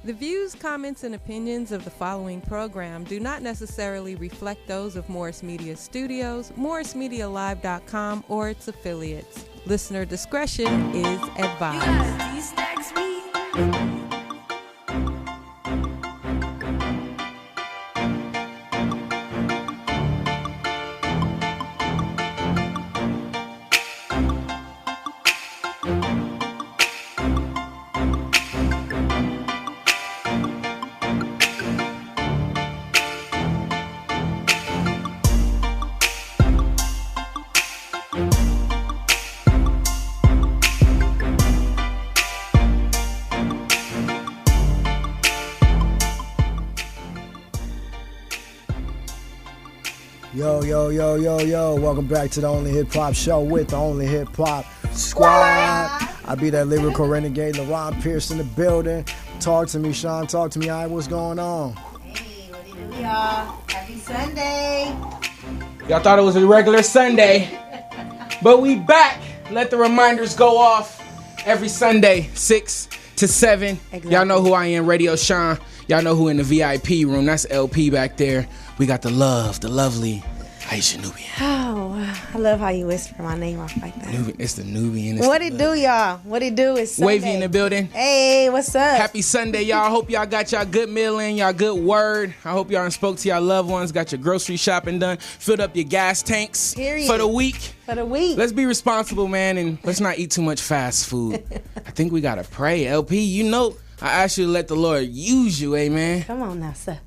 The views, comments, and opinions of the following program do not necessarily reflect those of Morris Media Studios, MorrisMediaLive.com, or its affiliates. Listener discretion is advised. Yo, welcome back to the Only Hip Hop Show with the Only Hip Hop Squad. I be that lyrical renegade, LaRon Pierce in the building. Talk to me, Sean. Talk to me. All right, what's going on? Hey, what it do, y'all? Happy Sunday. Y'all thought it was a regular Sunday, but we back. Let the reminders go off every Sunday, 6 to 7. Exactly. Y'all know who I am, Radio Sean. Y'all know who in the VIP room. That's LP back there. We got the lovely Aisha Nubian. Oh, I love how you whisper my name off like that. It's the Nubian. What it do, y'all? What it do is Sunday. Wavy in the building. Hey, what's up? Happy Sunday, y'all. Hope y'all got y'all good meal in, y'all good word. I hope y'all spoke to y'all loved ones, got your grocery shopping done, filled up your gas tanks. Period. For the week. Let's be responsible, man, and let's not eat too much fast food. I think we got to pray. LP, you know, I ask you to let the Lord use you, amen. Come on now, sir.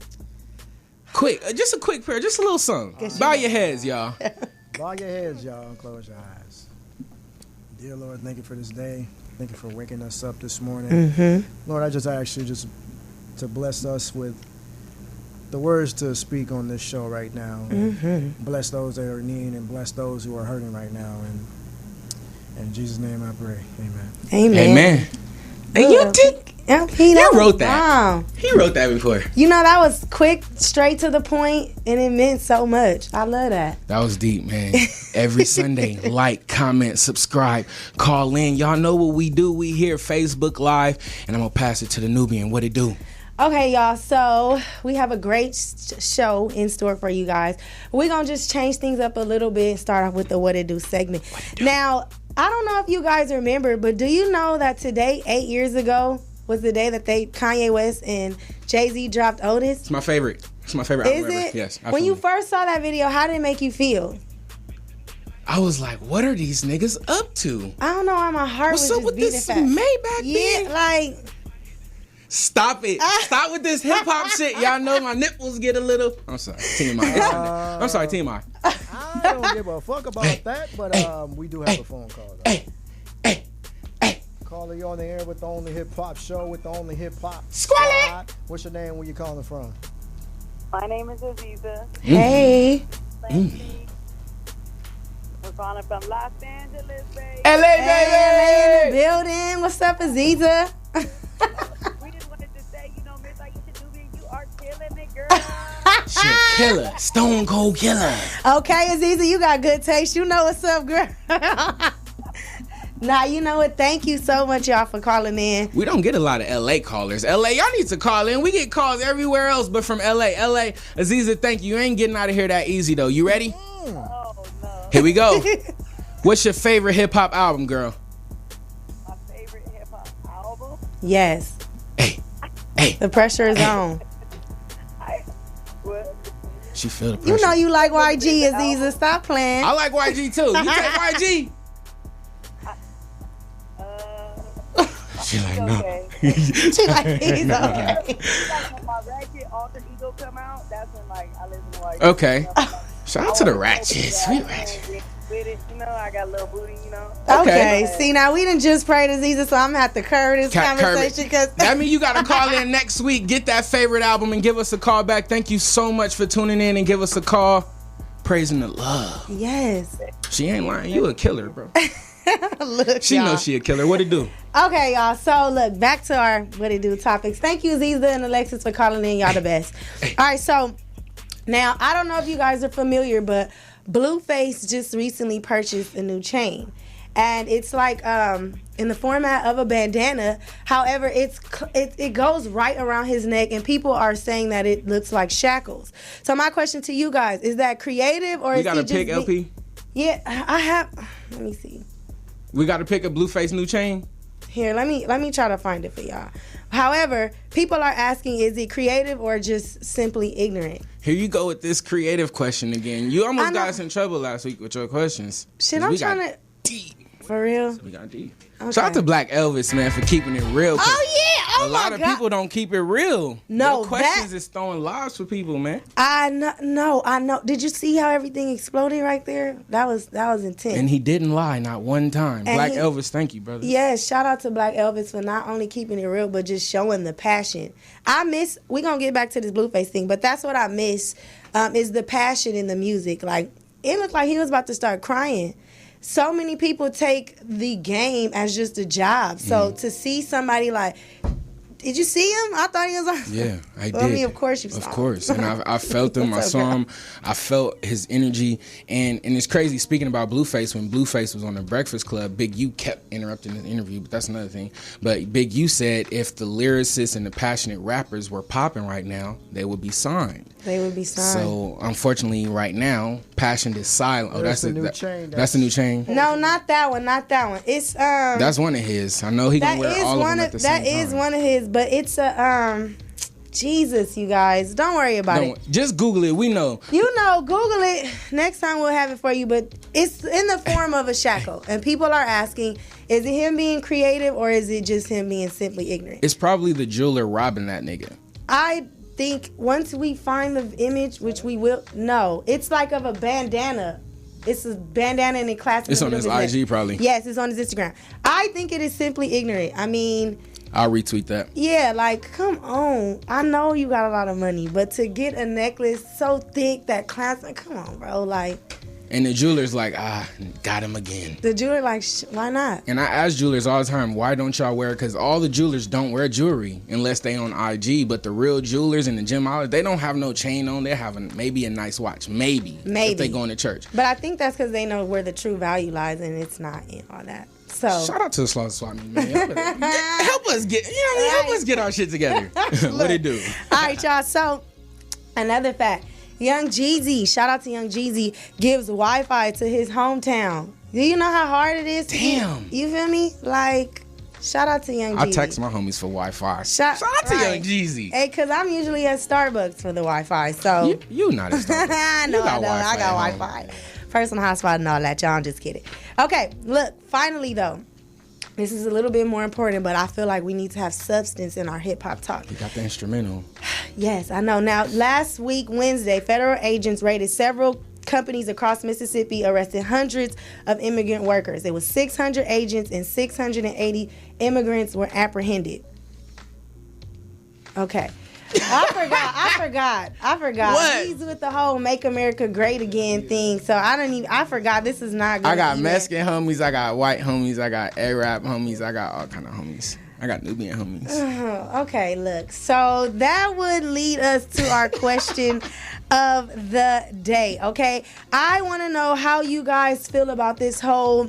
Quick, just a quick prayer, just a little song. Bow your heads, y'all. Bow your heads, y'all, and close your eyes. Dear Lord, thank you for this day. Thank you for waking us up this morning. Mm-hmm. Lord, I just ask you just to bless us with the words to speak on this show right now. Mm-hmm. Bless those that are in need and bless those who are hurting right now. And in Jesus' name I pray. Amen. Amen. And you did. LP, you wrote that. Wow. He wrote that before. You know, that was quick, straight to the point, and it meant so much. I love that. That was deep, man. Every Sunday, like, comment, subscribe, call in. Y'all know what we do. We here, Facebook Live, and I'm going to pass it to the Nubian. What it do? Okay, y'all, so we have a great show in store for you guys. We're going to just change things up a little bit and start off with the What It Do segment. Now, I don't know if you guys remember, but do you know that today, 8 years ago, was the day that Kanye West and Jay-Z dropped Otis? It's my favorite. It's my favorite album ever. Yes, absolutely. When you first saw that video, how did it make you feel? I was like, what are these niggas up to? I don't know why my heart was just beating fast. What's up with this Maybach thing? Yeah, like... Stop it. Stop with this hip-hop shit. Y'all know my nipples get a little... I'm sorry, TMI. I'm sorry, TMI. I don't give a fuck about that, but we do have a phone call, though. Hey. Calling you on the air with the Only Hip Hop Show with the Only Hip Hop Squad. What's your name? Where you calling from? My name is Aziza. Hey. We're calling from Los Angeles, baby. LA, baby. LA in the building. What's up, Aziza? We just wanted to say, you know, Miss Aisha Nubian, you are killing it, girl. She a killer. Stone cold killer. Okay, Aziza, you got good taste. You know what's up, girl. Nah, you know what? Thank you so much, y'all, for calling in. We don't get a lot of LA callers. LA, y'all need to call in. We get calls everywhere else, but from LA. LA, Aziza, thank you. You ain't getting out of here that easy, though. You ready? Oh, no. Here we go. What's your favorite hip-hop album, girl? My favorite hip-hop album? Yes. Hey. The pressure is on. What? She feel the pressure. You know you like YG, Aziza. Stop playing. I like YG, too. You take YG? She like, no. Okay. She like, he's okay. Like when my Ratchet alter ego come out, that's when like I listen to like. Okay. Shout out to the Ratchets. We Ratchet. With it, you know, I got a little booty, you know. Okay. See, now we didn't just pray to Aziza, so I'm gonna have to curb this conversation because that means you gotta call in next week, get that favorite album, and give us a call back. Thank you so much for tuning in and give us a call. Praising the love. Yes. She ain't lying. You a killer, bro. Look, she knows she a killer. What it do? Okay, y'all. So look, back to our what it do topics. Thank you, Aziza and Alexis, for calling in. Y'all the best. All right, so now I don't know if you guys are familiar, but Blueface just recently purchased a new chain. and it's like in the format of a bandana. However, it goes right around his neck, and people are saying that it looks like shackles. So my question to you guys, is that creative, or We is got he to just pick LP. Yeah, I have. Let me see. We got to pick a Blueface new chain. Here, let me try to find it for y'all. However, people are asking, is it creative or just simply ignorant? Here you go with this creative question again. You almost got us in trouble last week with your questions. Shit, 'Cause I'm we got trying to. deep. For real? We got deep. Okay. Shout out to Black Elvis, man, for keeping it real. Oh yeah! Oh a lot my of God. people don't keep it real. No, Your questions is throwing lives for people, man. I know. Did you see how everything exploded right there? That was intense. And he didn't lie, not one time. And Black Elvis, thank you, brother. Yes, shout out to Black Elvis for not only keeping it real, but just showing the passion. We gonna get back to this Blueface thing, but that's what I miss, is the passion in the music. Like, it looked like he was about to start crying. So many people take the game as just a job. So to see somebody like, did you see him? I thought he was on. Yeah, I did. I mean, of course you saw him. Of course. And I felt him. I saw him. I felt his energy. And it's crazy, speaking about Blueface, when Blueface was on the Breakfast Club, Big U kept interrupting the interview, but that's another thing. But Big U said if the lyricists and the passionate rappers were popping right now, they would be signed. They would be signed. So, unfortunately, right now, Passion is silent. Oh, that's the new chain. That's the new chain? No, not that one. It's That's one of his. I know he gonna wear all of them at the same time. That is one of his, but it's a Jesus, you guys, don't worry about it. Just Google it. We know. Google it. Next time we'll have it for you, but it's in the form of a shackle, and people are asking, is it him being creative or is it just him being simply ignorant? It's probably the jeweler robbing that nigga. I think once we find the image, which we will, no, it's like of a bandana. It's a bandana and a clasp. It's on his IG probably. Yes, it's on his Instagram. I think it is simply ignorant. I mean, I'll retweet that. yeah, like, come on. I know you got a lot of money, but to get a necklace so thick that clasp, come on, bro. Like, and the jeweler's like, got him again. the jeweler, like, why not? And I ask jewelers all the time, why don't y'all wear it? Because all the jewelers don't wear jewelry unless they on IG. But the real jewelers and the gym owners, they don't have no chain on. They're having maybe a nice watch. Maybe. If they going to church. But I think that's because they know where the true value lies, and it's not in all that. So shout out to the Slaughter Swap Meet, man. Help us get, help us get our shit together. What it do? All right, y'all. So another fact. Young Jeezy, shout out to Young Jeezy, gives Wi-Fi to his hometown. Do you know how hard it is? Damn. You feel me? Like, shout out to Young Jeezy. I text my homies for Wi-Fi. Shout out to Young Jeezy. Hey, because I'm usually at Starbucks for the Wi-Fi, so. You not at Starbucks. I know. I got Wi-Fi. Personal hotspot and all that, y'all. I'm just kidding. Okay, look, finally, though. This is a little bit more important, but I feel like we need to have substance in our hip-hop talk. You got the instrumental. Yes, I know. Now, last week, Wednesday, federal agents raided several companies across Mississippi, arrested hundreds of immigrant workers. It was 600 agents and 680 immigrants were apprehended. Okay. I forgot. What? He's with the whole "Make America Great Again" thing. So I forgot. This is not good. I got Mexican homies. I got white homies. I got Arab homies. I got all kind of homies. I got Nubian homies. Okay, look. So that would lead us to our question of the day. Okay, I want to know how you guys feel about this whole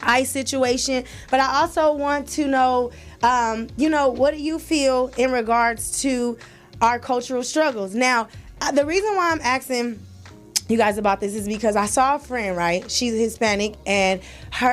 ICE situation, but I also want to know, what do you feel in regards to our cultural struggles? Now, the reason why I'm asking you guys about this is because I saw a friend, right? She's Hispanic, and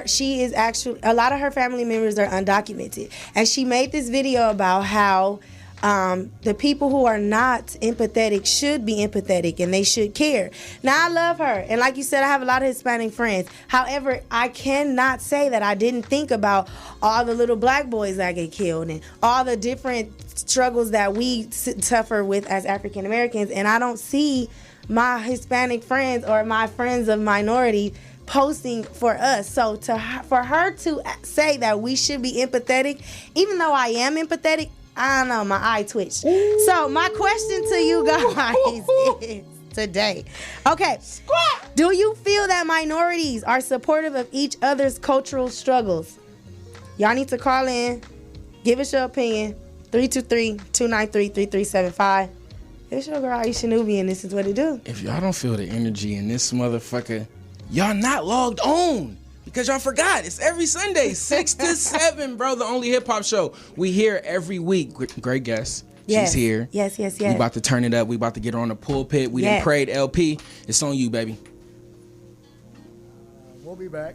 she is actually, a lot of her family members are undocumented, and she made this video about how the people who are not empathetic should be empathetic and they should care. Now, I love her. And like you said, I have a lot of Hispanic friends. However, I cannot say that I didn't think about all the little black boys that get killed and all the different struggles that we suffer with as African Americans. And I don't see my Hispanic friends or my friends of minority posting for us. So for her to say that we should be empathetic, even though I am empathetic, I don't know, my eye twitched. Ooh. So my question to you guys is today. Okay. Do you feel that minorities are supportive of each other's cultural struggles? Y'all need to call in. Give us your opinion. 323-293-3375. It's your girl Aisha Nubian, and this is what it do. If y'all don't feel the energy in this motherfucker, y'all not logged on. Because y'all forgot, it's every Sunday, 6 to 7, bro. The Only Hip Hop Show. We here every week. Great guest. Yes. She's here. Yes. We about to turn it up. We about to get her on the pulpit. We done prayed. LP. It's on you, baby. We'll be back.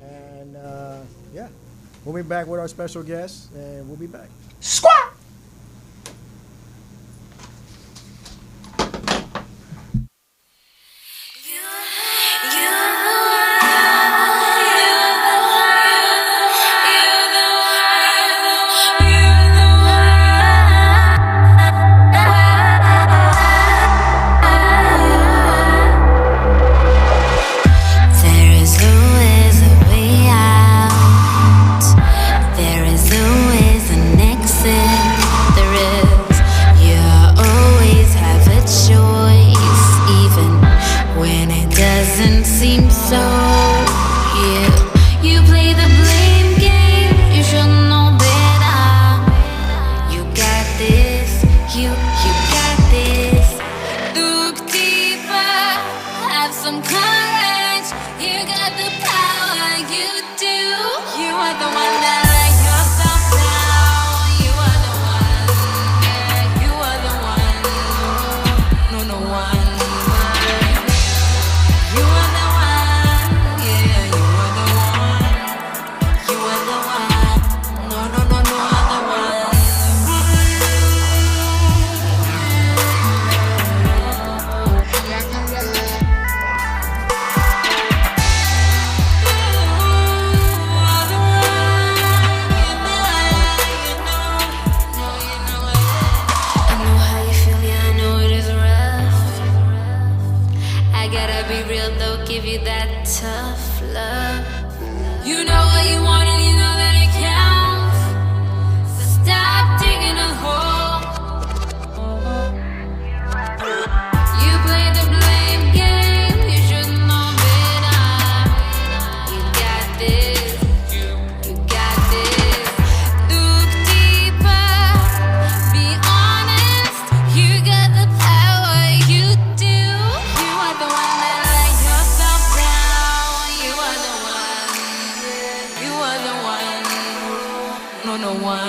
And we'll be back with our special guest. And we'll be back. Squat! Oh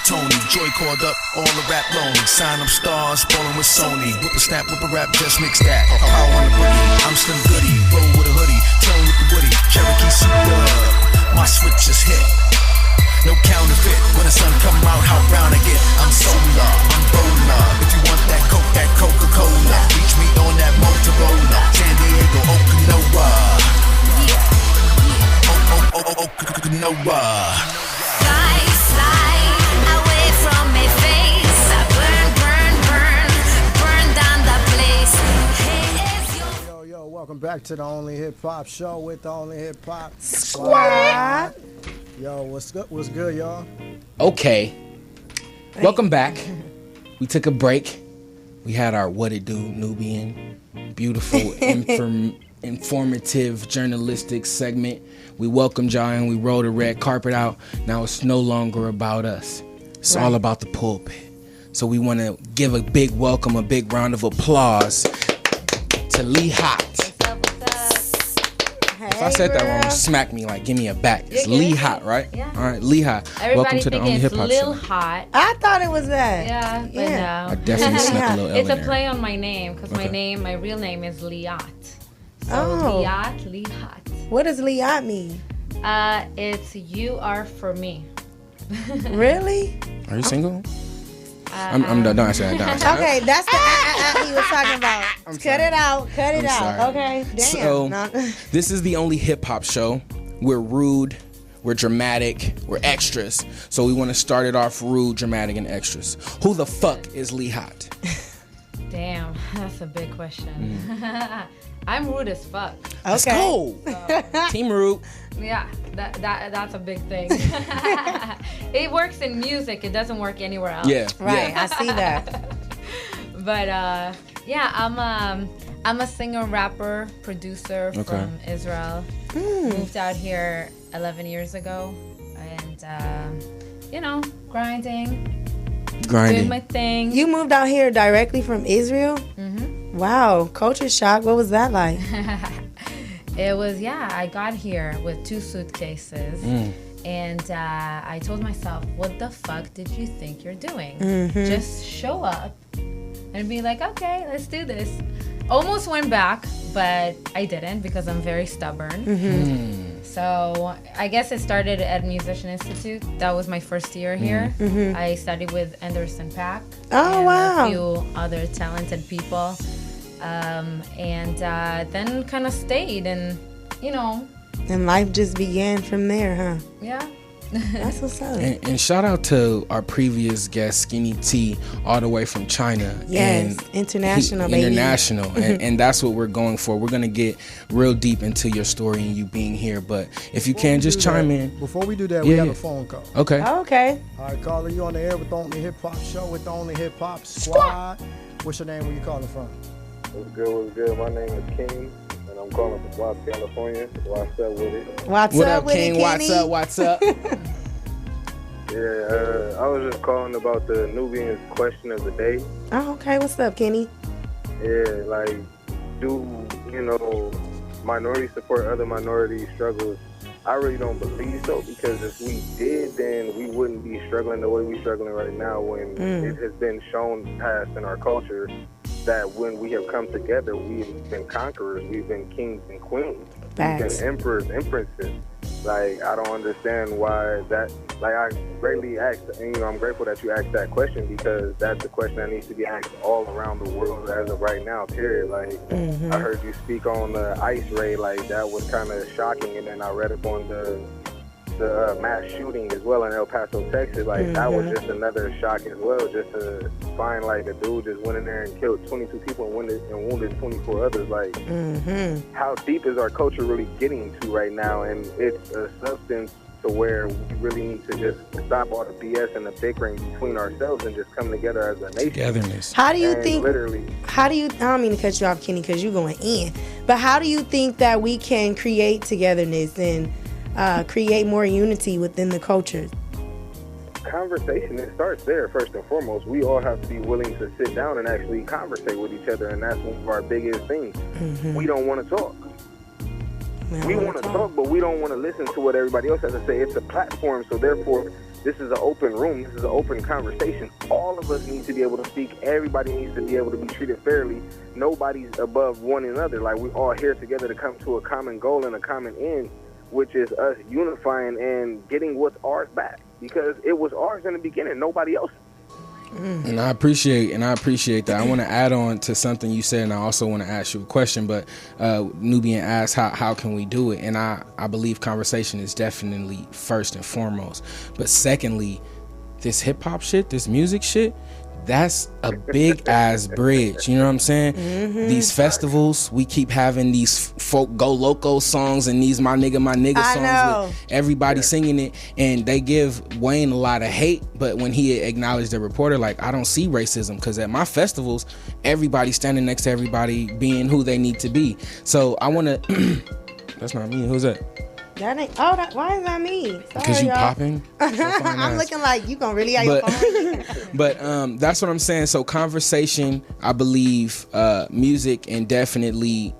Tony. Joy called up all the rap lonely. Sign up stars, ballin' with Sony. Whip a snap, whip a rap, just mix that. Power on the boogie, I'm Slim Goody. Roll with a hoodie, tone with the woody. Cherokee super, my switch is hit. No counterfeit, when the sun come out, how brown I get. I'm solar, I'm bowler. If you want that Coke, that Coca-Cola, reach me on that Motorola. San Diego, Okinawa. Okinawa. Fly away from my face. Burn down the place. Yo, welcome back to the Only Hip Hop Show with the Only Hip Hop Squad. Yo, what's good, y'all? Okay. Welcome back. We took a break. We had our What It Do Nubian, beautiful, informative, journalistic segment. We welcomed y'all and we rolled a red carpet out. Now it's no longer about us. It's all about the pulpit. So we want to give a big welcome, a big round of applause to Lee Hot. If I said that wrong, smack me, like give me a back. It's Lee Hot, right? Yeah. All right, Lee Hot. Everybody welcome to the Only Hip Hop Lil Show. Hot. I thought it was that. Yeah, but no. I definitely snuck a little L It's in a there. play on my name because Okay. my real name is Liat. So Oh. Liat, Lee Hot. What does Liat mean? It's you are for me. Really? Are you single? I'm done. Don't answer that. Don't answer that. Okay, that's the he was talking about. Cut it out. Cut it I'm out. sorry. Okay. Damn. So, No. this is the Only Hip Hop Show. We're rude, we're dramatic, we're extras. So we want to start it off rude, dramatic, and extras. Who the fuck is Lee Hot? Damn, that's a big question. Mm. I'm rude as fuck. Let's Okay. go. Team Rude. Yeah, that's a big thing. It works in music. It doesn't work anywhere else. Yeah. Right. Yeah. I see that. But yeah, I'm a singer, rapper, producer Okay. from Israel. Moved out here 11 years ago, and grinding, doing Grinding. my thing. You moved out here directly from Israel? Mm-hmm. Wow. Culture shock. What was that like? It was, I got here with 2 suitcases. And I told myself, what the fuck did you think you're doing? Just show up and be like, okay, let's do this. Almost went back, but I didn't because I'm very stubborn. So I guess it started at Musician Institute. That was my first year here. I studied with Anderson .Paak. Oh, and wow. a few other talented people. And then kind of stayed and, And life just began from there, huh? yeah. That's what's up. And shout out to our previous guest, Skinny T, all the way from China. Yes, And international, baby. International. and that's what we're going for. We're going to get real deep into your story and you being here. But if you can, just chime in. Before we do that, we Yeah, have yeah. a phone call. Okay. Okay. All right, caller, you on the air with the Only Hip Hop Show with the Only Hip Hop Squad. What's your name? Where you calling from? What's good? My name is King, and I'm calling from Watts, California. What's up with it? What's What up up, with King? it, What's Kenny? up? What's up? Yeah, I was just calling about the Nubians question of the day. Oh, okay. What's up, Kenny? Yeah, like, do, minorities support other minority struggles? I really don't believe so, because if we did, then we wouldn't be struggling the way we're struggling right now, when it has been shown past in our culture that when we have come together, we've been conquerors, we've been kings and queens, Facts. we've been emperors, empresses. Like, I don't understand why that, like, I greatly asked, and, I'm grateful that you asked that question, because that's a question that needs to be asked all around the world as of right now, period. Like, I heard you speak on the ICE raid, like, that was kind of shocking, and then I read up on the mass shooting as well in El Paso, Texas. Like, that was just another shock as well, just to find, like, a dude just went in there and killed 22 people and wounded 24 others. Like, how deep is our culture really getting to right now? And it's a substance to where we really need to just stop all the BS and the bickering between ourselves and just come together as a nation. Togetherness. How do you And think? literally, I don't mean to cut you off, Kenny, because you're going in. But how do you think that we can create togetherness and create more unity within the culture? conversation, it starts there first and foremost. We all have to be willing to sit down and actually conversate with each other, and that's one of our biggest things. We don't want to talk. We want to talk, but we don't want to listen to what everybody else has to say. It's a platform, so therefore This is an open room. This is an open conversation. All of us need to be able to speak. Everybody needs to be able to be treated fairly. Nobody's above one another. Like, we're all here together to come to a common goal and a common end, which is us unifying and getting what's ours back. Because it was ours in the beginning, nobody else. And I appreciate that. I want to add on to something you said, and I also want to ask you a question. But Nubian asked, how can we do it? And I believe conversation is definitely first and foremost. But secondly, this hip hop shit, this music shit, that's a big ass bridge. You know what I'm saying? Mm-hmm. These festivals, we keep having these folk go loco songs and these my nigga songs with everybody singing it, and they give Wayne a lot of hate. But when he acknowledged the reporter, like, I don't see racism, because at my festivals, everybody's standing next to everybody being who they need to be. So I want to. That's not me. Who's that? That ain't. Why is that me? Because you y'all. Popping. I'm looking like you gonna really have your phone. But that's what I'm saying. So conversation, I believe, music, and definitely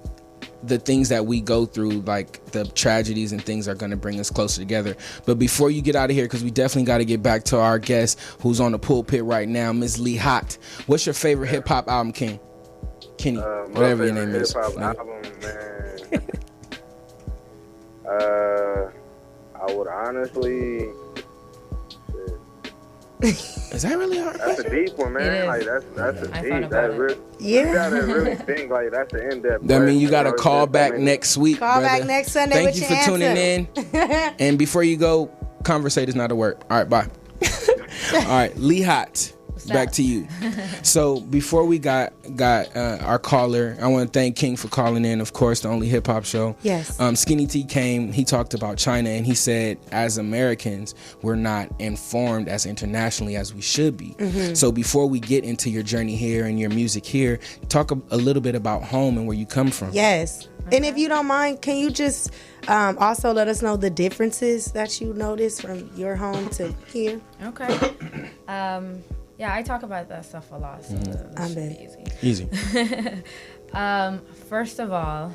the things that we go through, like the tragedies and things, are going to bring us closer together. But before you get out of here, because we definitely got to get back to our guest who's on the pulpit right now, Ms. Lee Hot. What's your favorite hip hop album, Kenny? Whatever your name is. Hip hop album, man. I would honestly. Is that really hard? That's a deep one, man. Like that's a deep. You gotta really think, like, that's an in-depth. That means you gotta call back next week. Call back next Sunday. Thank you for tuning in. And before you go, conversate is not a word. All right, bye. All right, Lee Hot. Back to you. So before we got our caller, I want to thank King for calling in, of course, the only hip hop show. Yes. Skinny T came, he talked about China, and he said, as Americans, we're not informed as internationally as we should be. Mm-hmm. So before we get into your journey here and your music here, talk a little bit about home and where you come from. Yes. And if you don't mind, can you just also let us know the differences that you notice from your home to here? Okay. Yeah, I talk about that stuff a lot, so that should be easy. First of all,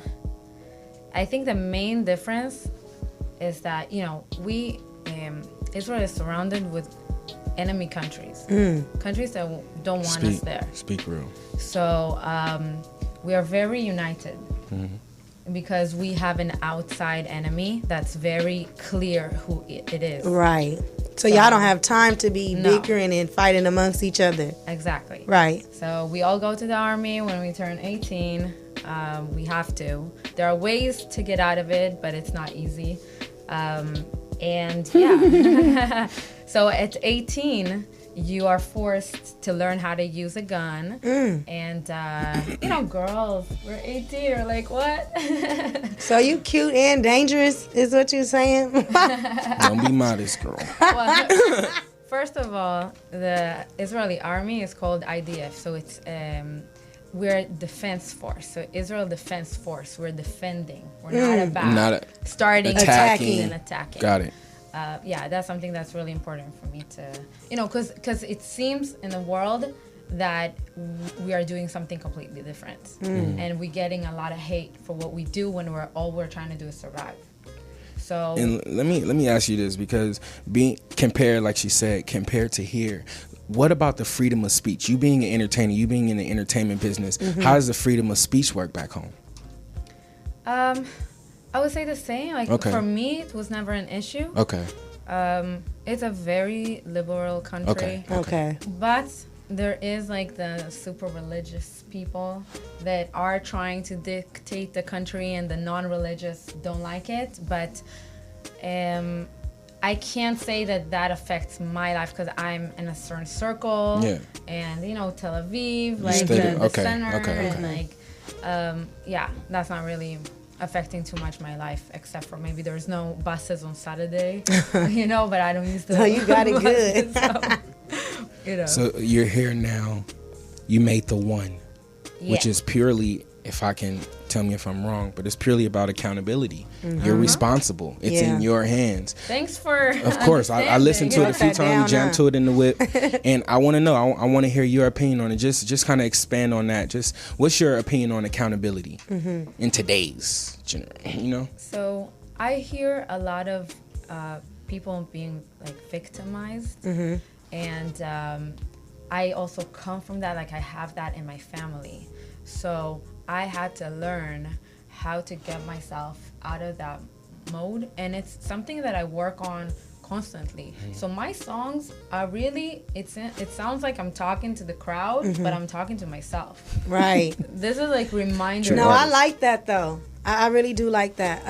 I think the main difference is that, we, Israel is surrounded with enemy countries, countries that don't want us there. Speak real. So we are very united because we have an outside enemy that's very clear who it is. Right. So y'all don't have time to be bickering and fighting amongst each other. Exactly. Right. So we all go to the army when we turn 18. We have to. There are ways to get out of it, but it's not easy. And yeah. So at 18, you are forced to learn how to use a gun. And, girls, we're 18. We're like, what? So you cute and dangerous is what you're saying? Don't be modest, girl. Well, first of all, the Israeli army is called IDF. So it's, we're defense force. So Israel Defense Force. We're defending. We're not about starting attacking and attacking. Got it. That's something that's really important for me to, because it seems in the world that we are doing something completely different, and we're getting a lot of hate for what we do when we're trying to do is survive. So, and let me ask you this, because being compared, like she said, compared to here, what about the freedom of speech? You being an entertainer, you being in the entertainment business, how does the freedom of speech work back home? I would say the same. For me, it was never an issue. Okay. It's a very liberal country. Okay. But there is the super religious people that are trying to dictate the country, and the non-religious don't like it. But I can't say that affects my life, because I'm in a certain circle. Yeah. And Tel Aviv, the center, and that's not really affecting too much my life, except for maybe there's no buses on Saturday, but I don't use the. So you got it good. So you're here now. You made the one, which is purely, if I can, tell me if I'm wrong, but it's purely about accountability. You're responsible. It's in your hands. Thanks for. Of course, I listened to it a few times. We jammed to it in the whip, and I want to know. I want to hear your opinion on it. Just kind of expand on that. Just what's your opinion on accountability in today's generation? So I hear a lot of people being like victimized, and I also come from that. Like I have that in my family, so I had to learn how to get myself out of that mode, and it's something that I work on constantly. So my songs are really, it sounds like I'm talking to the crowd, but I'm talking to myself. Right. This is like reminder. No, I like that though. I really do like that.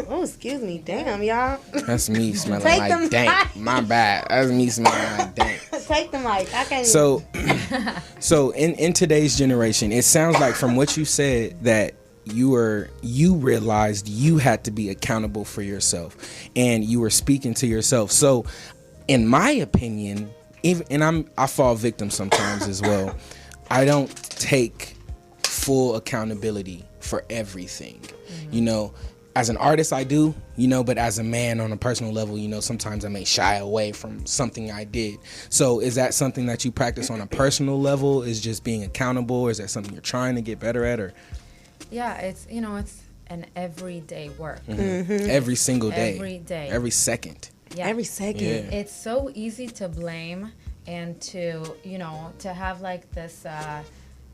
Oh, excuse me. Damn, y'all. That's me smelling Take like the dank. mic. My bad. That's me smelling like dank. Take the mic. I can't. So in today's generation, it sounds like from what you said that you realized you had to be accountable for yourself, and you were speaking to yourself. So, in my opinion, I fall victim sometimes as well. I don't take full accountability for everything. You know, as an artist, I do, but as a man on a personal level, sometimes I may shy away from something I did. So is that something that you practice on a personal level, is just being accountable, or is that something you're trying to get better at? Or Yeah, it's an everyday work. Every single day. Every day. Every second. Yeah. Every second. Yeah. It's so easy to blame and to have like this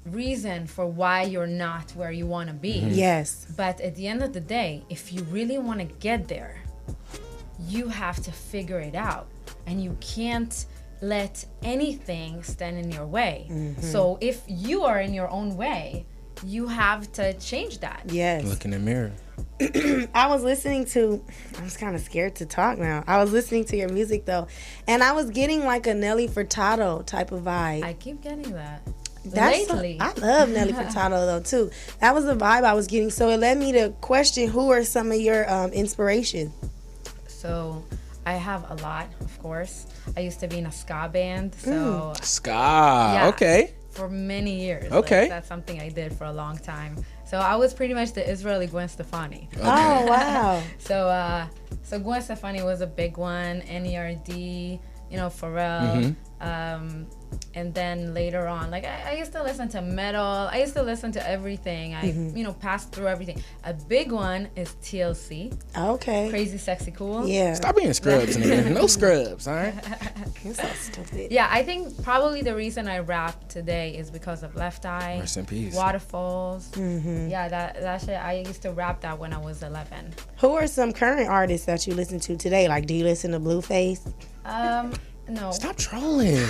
reason for why you're not where you want to be. Yes. But at the end of the day, if you really want to get there, you have to figure it out, and you can't let anything stand in your way. So if you are in your own way, you have to change that. Yes. Look in the mirror. I was listening to, I was kind of scared to talk now. I was listening to your music though, and I was getting like a Nelly Furtado type of vibe. I keep getting that. Lately. I love Nelly Furtado though too. That was the vibe I was getting. So it led me to question, who are some of your inspirations? So I have a lot, of course. I used to be in a ska band, so Ska. Yeah. Okay. For many years. Okay. Like, that's something I did for a long time. So I was pretty much the Israeli Gwen Stefani. Okay. Oh wow. So Gwen Stefani was a big one. NERD, Pharrell. And then later on, like I used to listen to metal. I used to listen to everything. I passed through everything. A big one is TLC. Okay. Crazy, Sexy, Cool. Yeah. Stop being scrubs, nigga. No scrubs, all right? You're so stupid. Yeah, I think probably the reason I rap today is because of Left Eye. Rest in peace. Waterfalls. Yeah, that shit. I used to rap that when I was 11. Who are some current artists that you listen to today? Like, do you listen to Blueface? No. Stop trolling.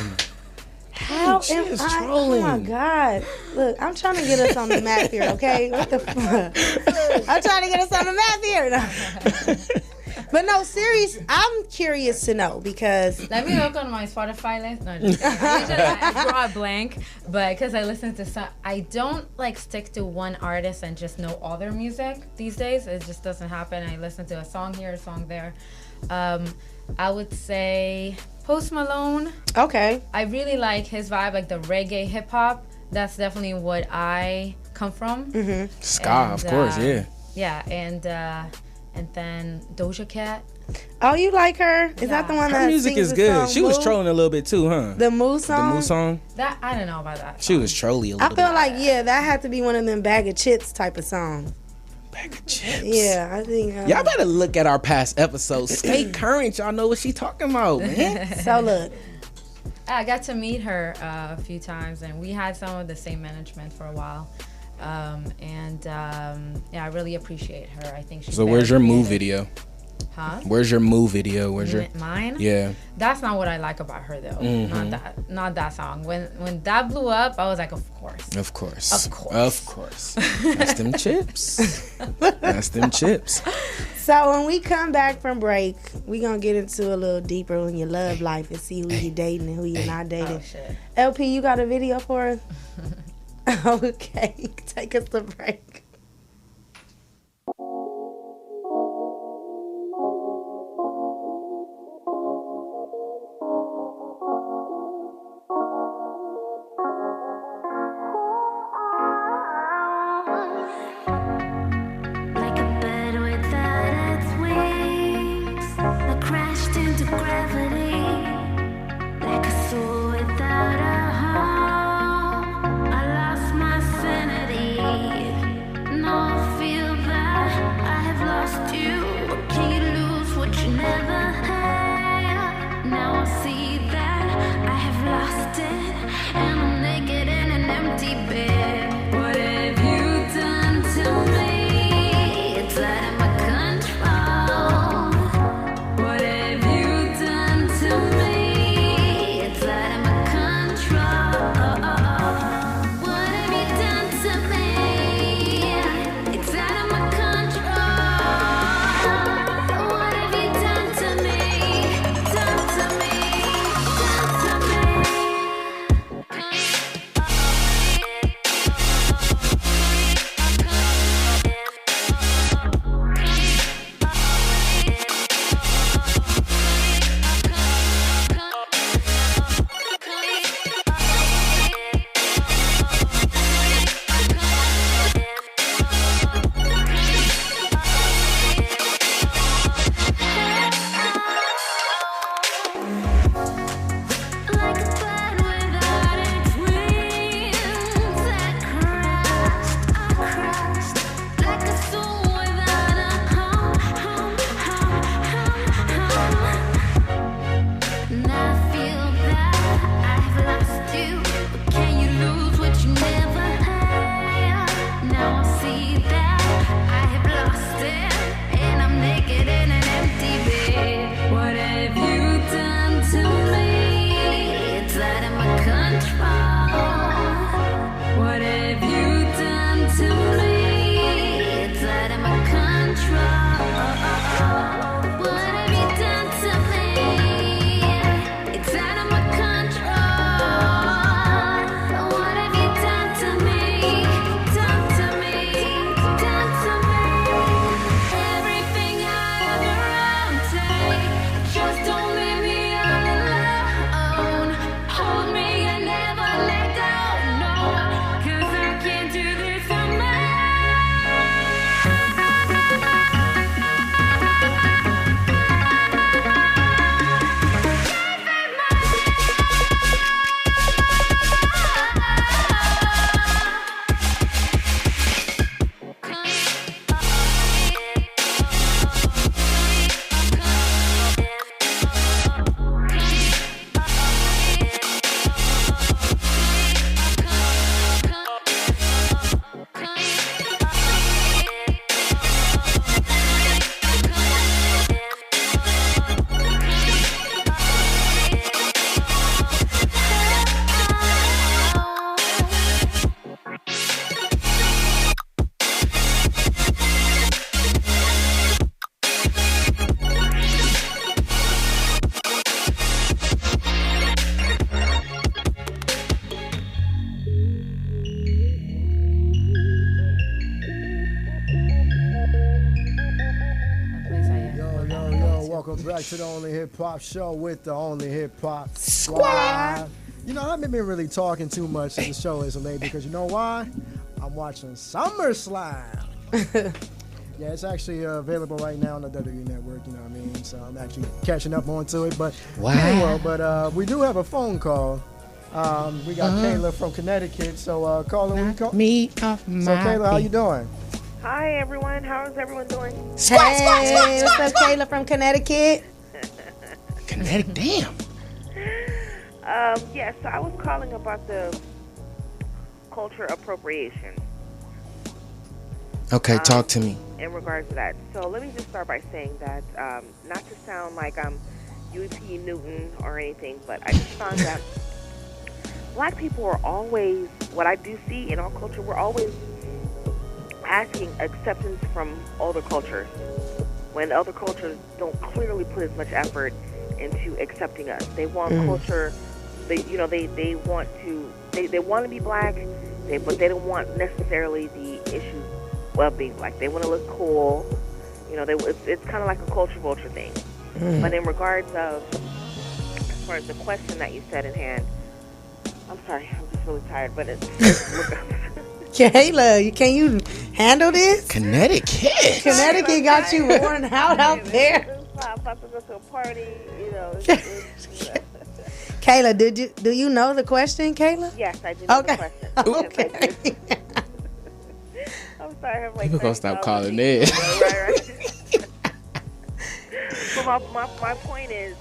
How she am is I? trolling. Oh my God! Look, I'm trying to get us on the map here. Okay, what the fuck? I'm trying to get us on the map here. No. But no, serious. I'm curious to know because Let me look on my Spotify list. No, just kidding. I draw a blank, but because I listen to some, I don't like stick to one artist and just know all their music these days. It just doesn't happen. I listen to a song here, a song there. I would say Post Malone. okay, I really like his vibe, like the reggae hip hop. That's definitely what I come from. Ska, And, of course, yeah. Yeah, and then Doja Cat. oh, you like her? Is that the one Her that music sings is the good. song She was Moo? trolling a little bit too, huh? The Moo song. The Moo song? That I don't know about that. She was trolly a I little feel bit. like that had to be one of them bag of chips type of songs. Bag of chips. Yeah, I think. Y'all better look at our past episodes. Stay current. Y'all know what she talking about, man. So look, I got to meet her a few times, and we had some of the same management for a while. I really appreciate her. I think she's. So very where's your Moo creative. video? Huh? Where's your Moo video? Where's your Mine? Yeah. That's not what I like about her though. Not that song. When that blew up, I was like, of course. Of course. Of course. Of course. That's them chips. That's them chips. so when we come back from break, we gonna get into a little deeper in your love life and see who you dating and who you're not dating. Oh shit. LP, you got a video for us? Okay, take us to break. Like a bird without its wings, I crashed into gravity. Like a soul without a home, I lost my sanity. Welcome back to the Only Hip Hop Show with the Only Hip Hop Squad. You know, I haven't been really talking too much to the show as of late because you know why? I'm watching SummerSlam. Yeah, it's actually available right now on the WWE Network, you know what I mean? So I'm actually catching up onto it. But anyway, we do have a phone call. We got Kayla from Connecticut. So caller, Me off my So Kayla, how you doing? Hi, everyone. How is everyone doing? Hey, what's up, Kayla from Connecticut? Connecticut, damn. Yes, so I was calling about the culture appropriation. Okay, talk to me. In regards to that. So let me just start by saying that, not to sound like I'm UP Newton or anything, but I just found that black people are always, what I do see in our culture, we're always asking acceptance from other cultures when other cultures don't clearly put as much effort into accepting us. They want culture, they want to be black, but they don't want necessarily the issues of being black. They want to look cool. You know, it's kind of like a culture vulture thing. But in regards of, as far as the question that you said in hand, I'm sorry, I'm just really tired, but it's Kayla, can you handle this? Connecticut Connecticut got you worn out there. I'm about to go to a party, you know. Kayla, do you know the question, Kayla? Yes, I do know the question. Okay. I'm sorry, I have like People gonna stop calling in. Right. But my point is,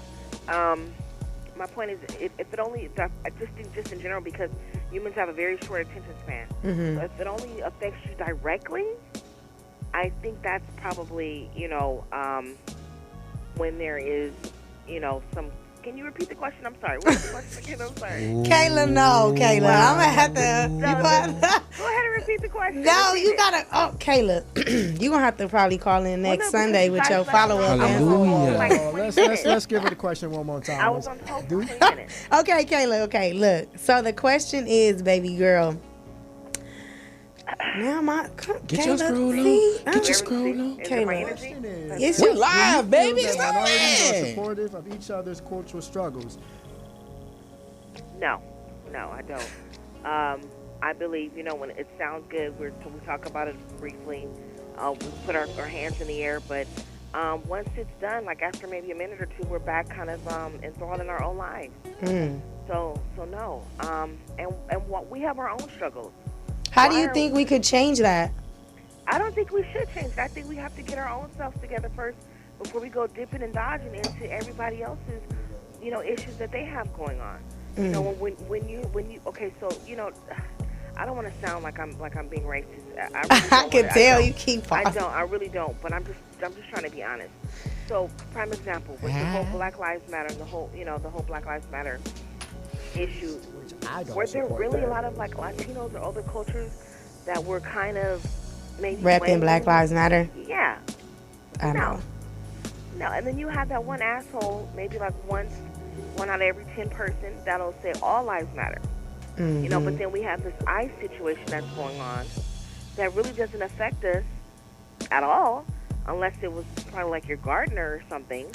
if it only, just in general, because humans have a very short attention span. So if it only affects you directly, I think that's probably, when there is, some. Can you repeat the question? I'm sorry. What's the question again? I'm sorry. Kayla, no, Kayla. I'm gonna have to. Go ahead and repeat the question. No, you gotta. Oh, Kayla, you gonna have to probably call in next Sunday with your follow-up. Let's give her the question one more time. I was on hold for 20 minutes. Okay, Kayla. Okay, look. So the question is, baby girl. Now Get your scroll on. Get your scroll on. Kayla, We're live, baby. That minorities are supportive of each other's cultural struggles. No, I don't. I believe, when it sounds good, we talk about it briefly. We put our hands in the air, but once it's done, like after maybe a minute or two, we're back kind of enthralled in our own lives. So no. And what we have our own struggles. How do you think we could change that? I don't think we should change it. I think we have to get our own selves together first before we go dipping and dodging into everybody else's, issues that they have going on. When you okay, so I don't want to sound like I'm being racist. I can tell you keep pausing. I really don't. But I'm just trying to be honest. So, prime example with the whole Black Lives Matter and the whole Black Lives Matter issue. Were there really a lot of like Latinos or other cultures that were kind of maybe repping Black Lives Matter? Yeah. I know. No, and then you have that one asshole, maybe like one out of every 10 person that'll say all lives matter. But then we have this ICE situation that's going on that really doesn't affect us at all, unless it was probably like your gardener or something.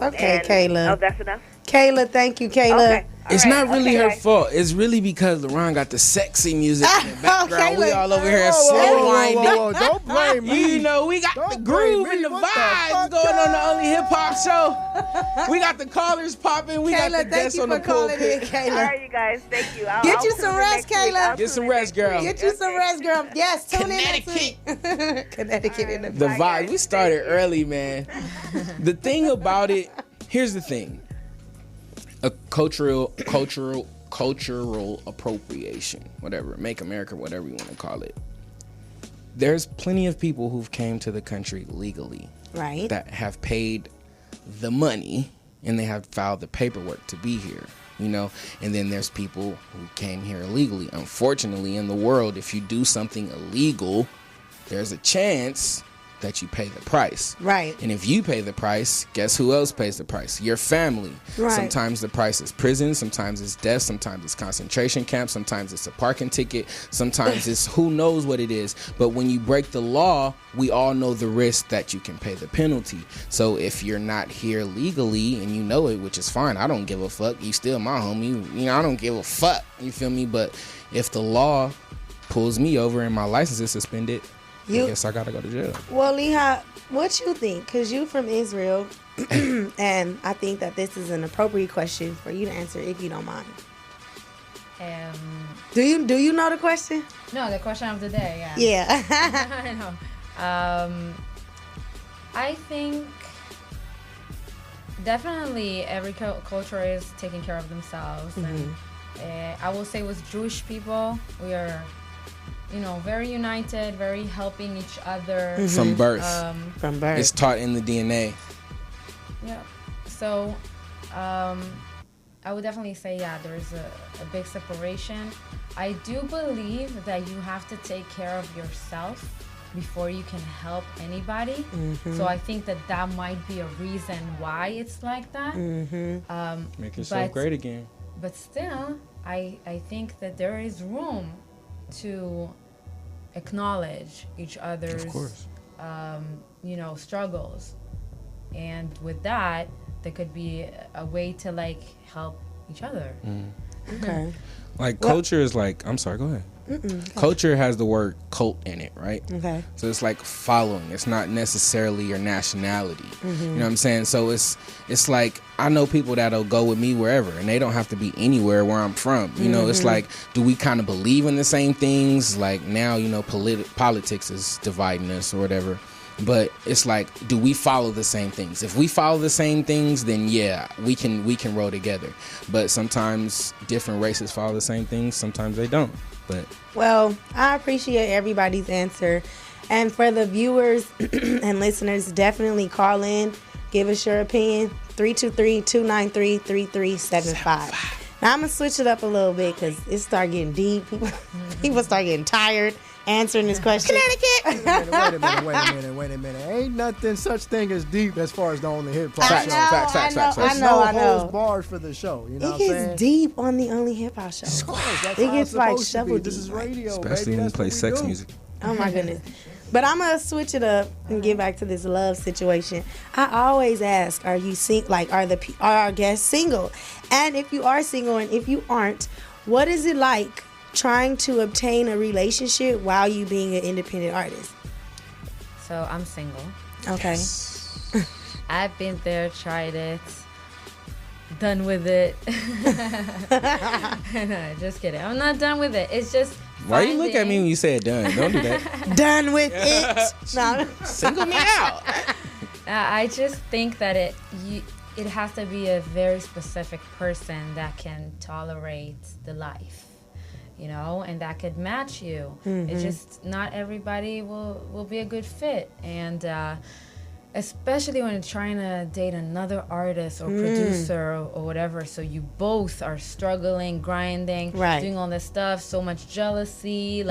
Okay, Kayla. Oh, that's enough? Kayla, thank you, Kayla. Okay. It's not really her fault. It's really because LaRon got the sexy music in the background. We all over here slow winding. Whoa, don't blame me. We got the groove and the vibes going on the Only Hip Hop Show. We got the callers popping. We got the guests on the pulpit. All right, you guys. Thank you. Get you some rest, Kayla. Get some rest, girl. Get you some rest, girl. Yes, tune in next week. Connecticut in the vibe. We started early, man. The thing about it, here's the thing. A cultural appropriation, whatever, make America, whatever you want to call it. There's plenty of people who've came to the country legally, right? That have paid the money and they have filed the paperwork to be here, and then there's people who came here illegally. Unfortunately, in the world, if you do something illegal, there's a chance that you pay the price. Right. And if you pay the price, guess who else pays the price? Your family. Right. Sometimes the price is prison, sometimes it's death, sometimes it's concentration camp, sometimes it's a parking ticket, sometimes it's who knows what it is. But when you break the law, we all know the risk that you can pay the penalty. So if you're not here legally and you know it, which is fine, I don't give a fuck. You still my homie. You know, I don't give a fuck. You feel me? But if the law pulls me over and my license is suspended, I guess I gotta go to jail. Well, Leha, what you think? Because you from Israel, and I think that this is an appropriate question for you to answer if you don't mind. Do you know the question? No, the question of the day. Yeah. Yeah. I know. I think definitely every culture is taking care of themselves, and I will say with Jewish people, we are, very united, very helping each other from birth. From birth, it's taught in the DNA. Yeah. So, I would definitely say, there's a big separation. I do believe that you have to take care of yourself before you can help anybody. So I think that might be a reason why it's like that. Make yourself great again. But still, I think that there is room to acknowledge each other's, struggles. And with that, there could be a way to help each other. Okay. Culture is I'm sorry, go ahead. Culture has the word cult in it, right? Okay. So it's like following. It's not necessarily your nationality. You know what I'm saying? So it's like I know people that'll go with me wherever, and they don't have to be anywhere where I'm from. You know, it's like, do we kind of believe in the same things? Like now, politics is dividing us or whatever. But it's like, do we follow the same things? If we follow the same things, then yeah, we can roll together. But sometimes different races follow the same things. Sometimes they don't. But well, I appreciate everybody's answer. And for the viewers and listeners, definitely call in. Give us your opinion. 323-293-3375. Now, I'm going to switch it up a little bit because it started getting deep. People start getting tired answering this question. Connecticut. Wait a minute. Ain't nothing such thing as deep as far as the Only Hip Hop show. Facts. I know. Holds bars for the show. You know it gets deep on the Only Hip Hop show. It gets shovel deep. This is radio, especially when you play sex music. Oh my goodness. But I'm going to switch it up and get back to this love situation. I always ask, are you are our guests single? And if you are single and if you aren't, what is it like trying to obtain a relationship while you being an independent artist? So I'm single. Okay. Yes. I've been there, tried it, done with it. No, just kidding. I'm not done with it. It's just why you look at me when you say done? Don't do that. Done with it. No. Single me out. I just think that it has to be a very specific person that can tolerate the life, and that could match you. It's just not everybody will be a good fit, and especially when you're trying to date another artist or producer or whatever, so you both are struggling, grinding, doing all this stuff, so much jealousy,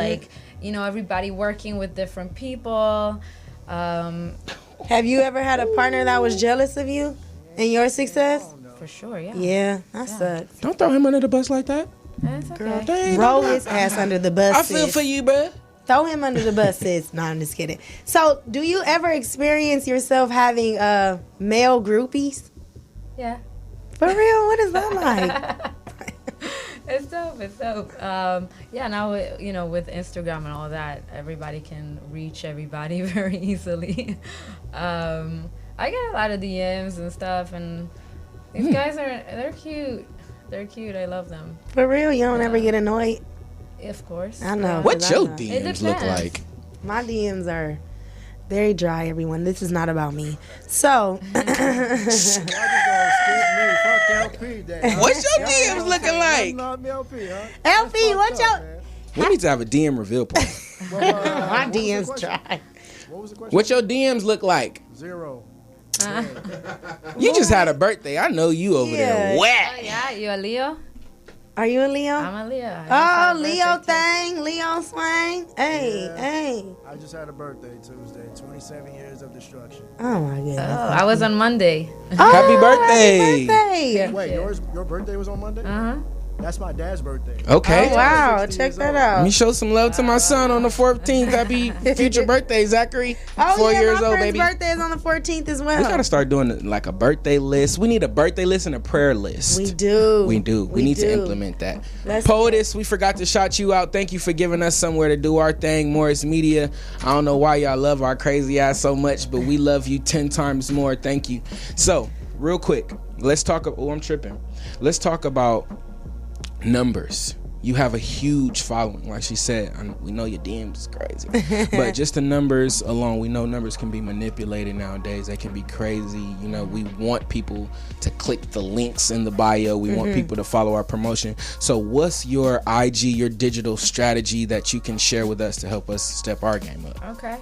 everybody working with different people. Have you ever had a partner that was jealous of you and your success? For sure, yeah. Yeah, that sucks. Don't throw him under the bus like that. That's okay. Girl, roll his ass under the bus. I feel for you, bruh. Throw him under the bus, sis. No, I'm just kidding. So, do you ever experience yourself having male groupies? Yeah. For real? What is that like? It's dope. Now with Instagram and all that, everybody can reach everybody very easily. I get a lot of DMs and stuff, and these guys they're cute. They're cute. I love them. For real? You don't ever get annoyed? Of course. I know. What your DMs look like? My DMs are very dry, everyone. This is not about me. So. What's your DMs looking like? LP, what's your... We need to have a DM reveal party. My DMs dry. What was the question? What your DMs look like? 0. You just had a birthday. I know you over there wet. Oh, yeah? You a Leo? Are you a Leo? I'm a Leo. I just Oh, had a Leo birthday too. thing, Leo swang. Hey, Yeah. hey. I just had a birthday Tuesday. 27 years of destruction. Oh my goodness. Oh, I was on Monday. Happy birthday. Happy birthday. Wait, your birthday was on Monday? Uh-huh. That's my dad's birthday. Okay. Oh, wow. 60 Check years that old. Let me out. show some love to my son on the 14th. Happy future birthday, Zachary. Oh, 4 yeah, years my old, friend's baby. birthday is on the 14th as well. We gotta start doing like a birthday list. We need a birthday list and a prayer list. We do. We do. We need to do. implement that. Let's- Poetess, we forgot to shout you out. Thank you for giving us somewhere to do our thing. Morris Media. I don't know why y'all love our crazy ass so much, but we love you 10 times more. Thank you. So, real quick, let's talk. Oh, I'm tripping. Let's talk about numbers. You have a huge following, like she said. We know your DMs is crazy, but just the numbers alone, we know numbers can be manipulated nowadays. They can be crazy. You know, we want people to click the links in the bio. We want people to follow our promotion. So, what's your IG, your digital strategy that you can share with us to help us step our game up? Okay.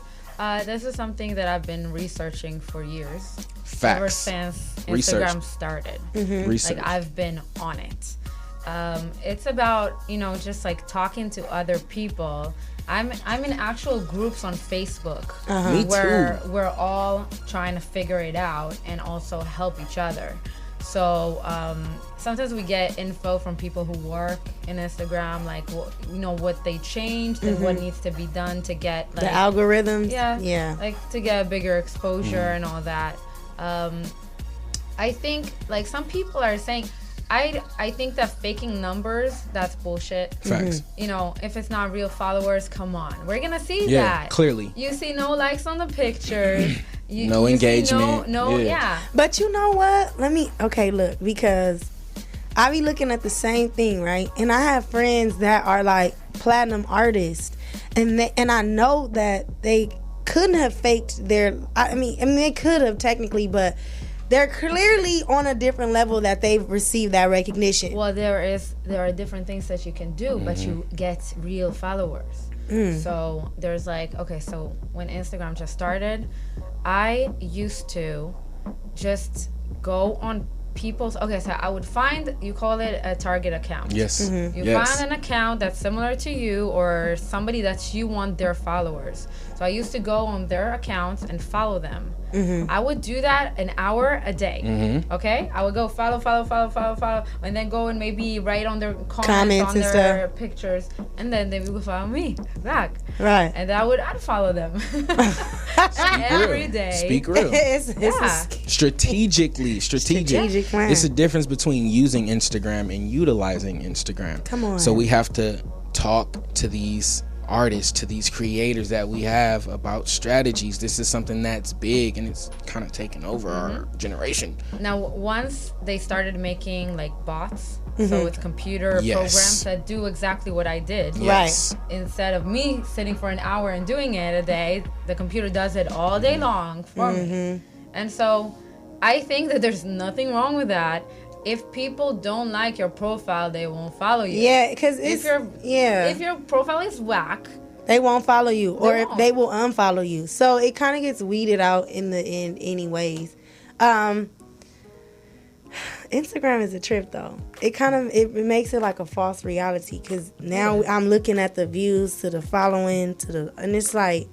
This is something that I've been researching for years. Facts. Ever since Research. Instagram started. Research. Like, I've been on it. It's about, just like talking to other people. I'm in actual groups on Facebook Me where too. we're all trying to figure it out and also help each other. So sometimes we get info from people who work in Instagram, like what they changed and what needs to be done to get like, The algorithms. yeah, like to get a bigger exposure and all that. I think like some people are saying, I think that faking numbers, that's bullshit. Facts. If it's not real followers, come on. We're gonna see Yeah, that. clearly. You see no likes on the pictures. No you see engagement. No, Yeah. yeah. But you know what? Look, because I be looking at the same thing, right? And I have friends that are like platinum artists, and I know that they couldn't have faked their. I mean, they could have technically, but they're clearly on a different level that they've received that recognition. Well, there are different things that you can do, but you get real followers. So there's like, okay, so when Instagram just started, I used to just go on people's, okay, so I would find, you call it a target account. Yes. You Yes. find an account that's similar to you or somebody that you want their followers. So I used to go on their accounts and follow them. I would do that an hour a day. Okay? I would go follow, and then go and maybe write on their comments on and their pictures, and then they would follow me back. Right. And I'd follow them every day. Speak real. It's Yeah. Strategic. Strategic plan. It's a difference between using Instagram and utilizing Instagram. Come on. So we have to talk to these artists, to these creators that we have about strategies. This is something that's big and it's kind of taken over our generation. Now, once they started making like bots, so it's computer Yes. programs that do exactly what I did. Yes. Instead of me sitting for an hour and doing it a day, the computer does it all day long for me. And so I think that there's nothing wrong with that. If people don't like your profile, they won't follow you. Yeah, because If it's your profile is whack, they won't follow you, or if won't. they will unfollow you. So it kind of gets weeded out in the end, anyways. Instagram is a trip though. It makes it like a false reality because now I'm looking at the views to the following and it's like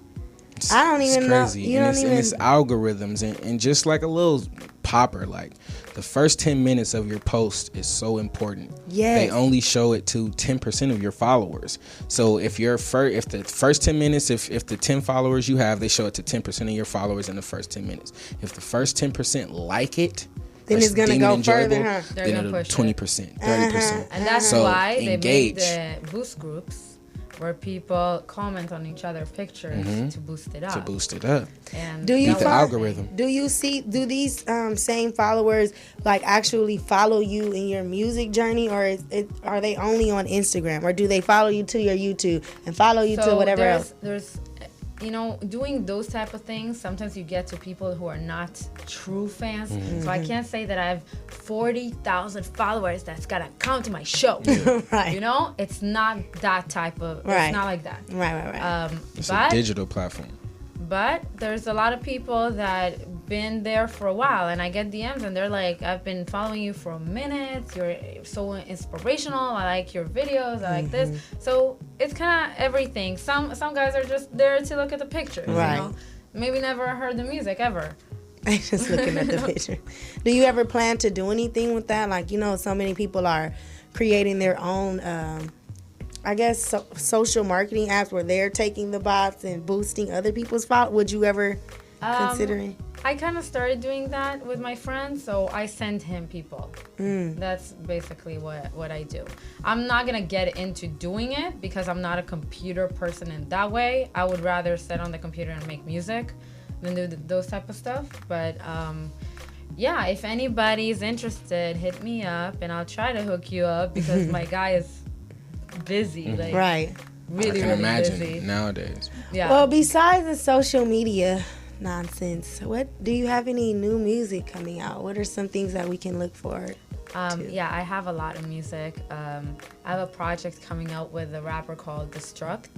I don't even know. Crazy. You and don't it's, even. and it's algorithms and just like a little popper, like the first 10 minutes of your post is so important. Yes. They only show it to 10% of your followers. So if the first 10 minutes, if the 10 followers you have, they show it to 10% of your followers in the first 10 minutes. If the first 10% like it, Then or it's gonna deem it go enjoyable, further, huh? They're then gonna it'll push it. 20%, 30%. and that's So why they engage. made the boost groups where people comment on each other's pictures to boost it up. To boost it up. And Do you Beat the find- algorithm. Do these same followers like actually follow you in your music journey, or are they only on Instagram, or do they follow you to your YouTube and follow you to whatever else? There's doing those type of things, sometimes you get to people who are not true fans. So I can't say that I have 40,000 followers that's gotta come to my show. Right. It's not that type of, Right. it's not like that. Right. It's a digital platform. But there's a lot of people that been there for a while, and I get DMs and they're like, I've been following you for a minute, you're so inspirational, I like your videos, I like this. So it's kind of everything. Some guys are just there to look at the pictures, Right. you know? Maybe never heard the music ever. Just looking at the picture. Do you ever plan to do anything with that? Like, you know, so many people are creating their own, I guess, social marketing apps where they're taking the bots and boosting other people's bots. Would you ever consider it? I kind of started doing that with my friends, so I send him people. That's basically what I do. I'm not going to get into doing it because I'm not a computer person in that way. I would rather sit on the computer and make music than do those type of stuff. But yeah, if anybody's interested, hit me up and I'll try to hook you up because my guy is busy. Like, Right. Really, I can really imagine busy. nowadays. Yeah. Well, besides the social media nonsense, what do you have any new music coming out? What are some things that we can look forward to? Yeah, I have a lot of music. I have a project coming out with a rapper called Destruct.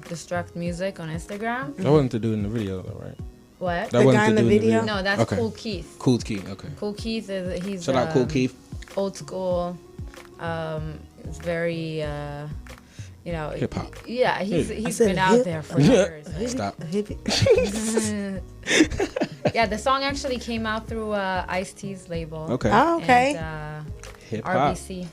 Destruct Music on Instagram. That wasn't to do in the video, though, right? What? That The wasn't guy to in the do video? No, that's Okay. Cool Keith. Cool Keith, okay. Cool Keith he's Shout out Cool Keith. old school. It's very you know, Hip hop. Yeah, he's said been out hip- there for years. Like. Stop. Yeah, the song actually came out through Ice-T's label. Okay. Oh, okay. And, Hip hop. RBC.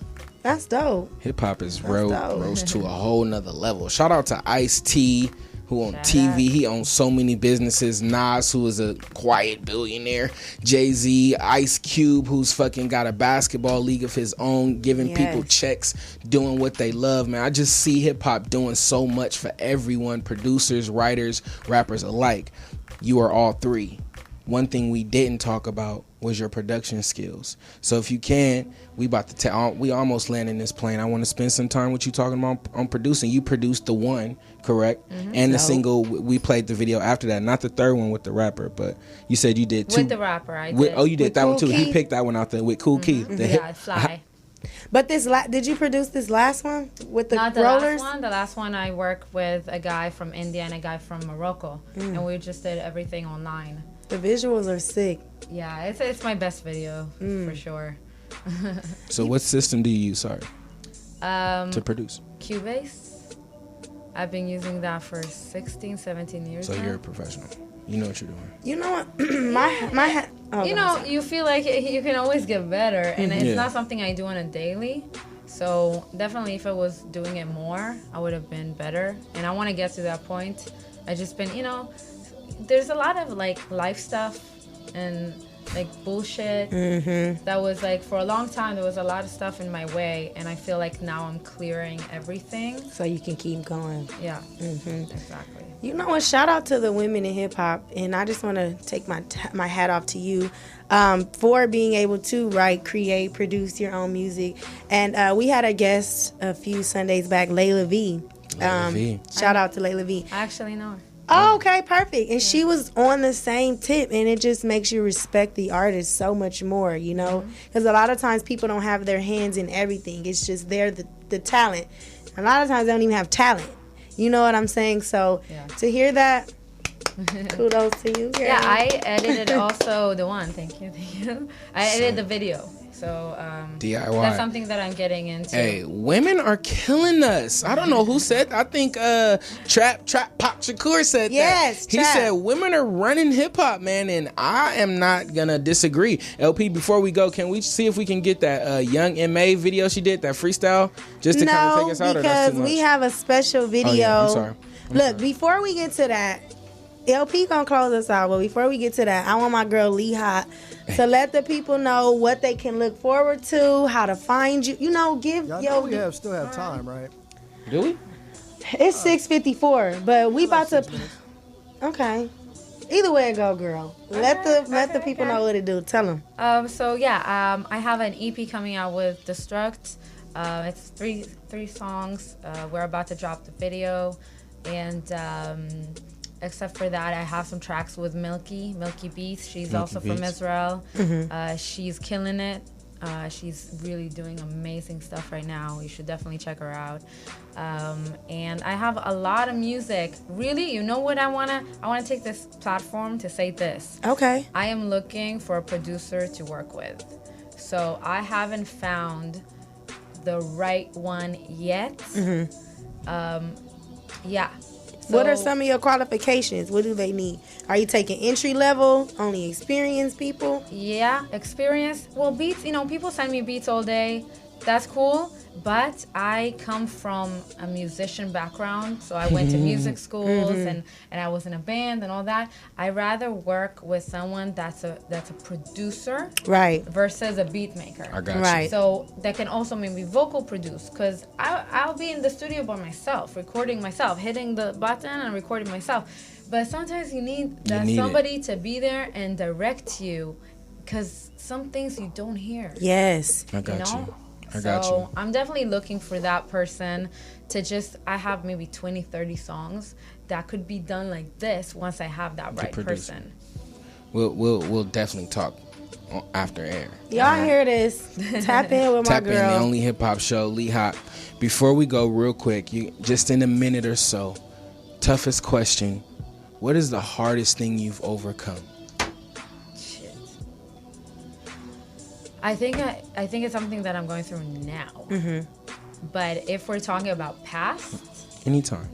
That's dope. Hip hop is dope. rose to a whole nother level. Shout out to Ice-T, who on Shout TV. out. He owns so many businesses. Nas, who is a quiet billionaire. Jay-Z, Ice Cube, who's fucking got a basketball league of his own, giving people Yes. checks, doing what they love, man. I just see hip hop doing so much for everyone, producers, writers, rappers alike. You are all three. One thing we didn't talk about was your production skills. So if you can, we almost landing this plane. I want to spend some time with you talking about on producing. You produced the one, correct? And the single, we played the video after that. Not the third one with the rapper, but you said you did two. With the rapper, I did. Oh, you did With that one Kool too. He Keith? picked that one out there with Cool Keith. The Yeah, Fly. But this did you produce this last one with the Not the rollers? last one. The last one I worked with a guy from India and a guy from Morocco, and we just did everything online. The visuals are sick. Yeah, it's my best video for sure. So what system do you use, sorry, Um, to produce? Cubase. I've been using that for 16, 17 years So now. you're a professional. You know what you're doing. You know what? You know, you feel like you can always get better, and it's Yeah. not something I do on a daily. So definitely, if I was doing it more, I would have been better. And I want to get to that point. I just been, you know, there's a lot of like life stuff and like bullshit that was like for a long time. There was a lot of stuff in my way, and I feel like now I'm clearing everything. So you can keep going. Yeah, exactly. You know what? Shout out to the women in hip hop, and I just want to take my hat off to you for being able to create, produce your own music. And we had a guest a few Sundays back, Layla V. Layla V. Shout out to Layla V. I actually know her. Oh, okay, perfect. And she was on the same tip, and it just makes you respect the artist so much more, you know? Because a lot of times people don't have their hands in everything. It's just they're the talent. A lot of times they don't even have talent. You know what I'm saying? So to hear that, kudos to you, girl. Yeah, I edited also the one. Thank you. I edited the video. So DIY. that's something that I'm getting into. Hey, women are killing us. I don't know who said. I think Trap Pop Shakur said Yes, that. He Trap. said women are running hip hop, man, and I am not gonna disagree. LP, before we go, can we see if we can get that Young M.A. video she did, that freestyle, just to kind of take us out? Or that's because too much? we have a special video. Oh, yeah, I'm sorry. Look, before we get to that, LP gonna close us out, but before we get to that, I want my girl Lee Hot to let the people know what they can look forward to, how to find you. You know, give Y'all yo. know we still have time, right? Do we? It's 6:54, but we about to. Okay. Either way it go, girl. Let the people know what to do. Tell them. So yeah, I have an EP coming out with Destruct. It's three songs. We're about to drop the video, and except for that, I have some tracks with Milky Beats. She's also from Israel. She's killing it. She's really doing amazing stuff right now. You should definitely check her out. And I have a lot of music. Really, you know what I wanna take this platform to say this. Okay. I am looking for a producer to work with. So I haven't found the right one yet. Yeah. What are So- some of your qualifications? What do they need? Are you taking entry level, only experienced people? Yeah, experience. Well, beats, people send me beats all day. That's cool. But I come from a musician background. So I went to music schools and I was in a band and all that. I rather work with someone that's a producer Right. versus a beat maker. I got you. Right. So that can also maybe vocal produce, because I'll be in the studio by myself, recording myself, hitting the button and recording myself. But sometimes you need somebody to be there and direct you, because some things you don't hear. Yes. I got you. I So got you. I'm definitely looking for that person to I have maybe 20, 30 songs that could be done like this once I have that right produce. person. We'll definitely talk after air. Y'all hear this? Tap in with my Tap in, the girl. only hip hop show, Lee Hop. Before we go, real quick, you just in a minute or so, toughest question: what is the hardest thing you've overcome? Shit. I think it's something that I'm going through now. But if we're talking about past, Anytime.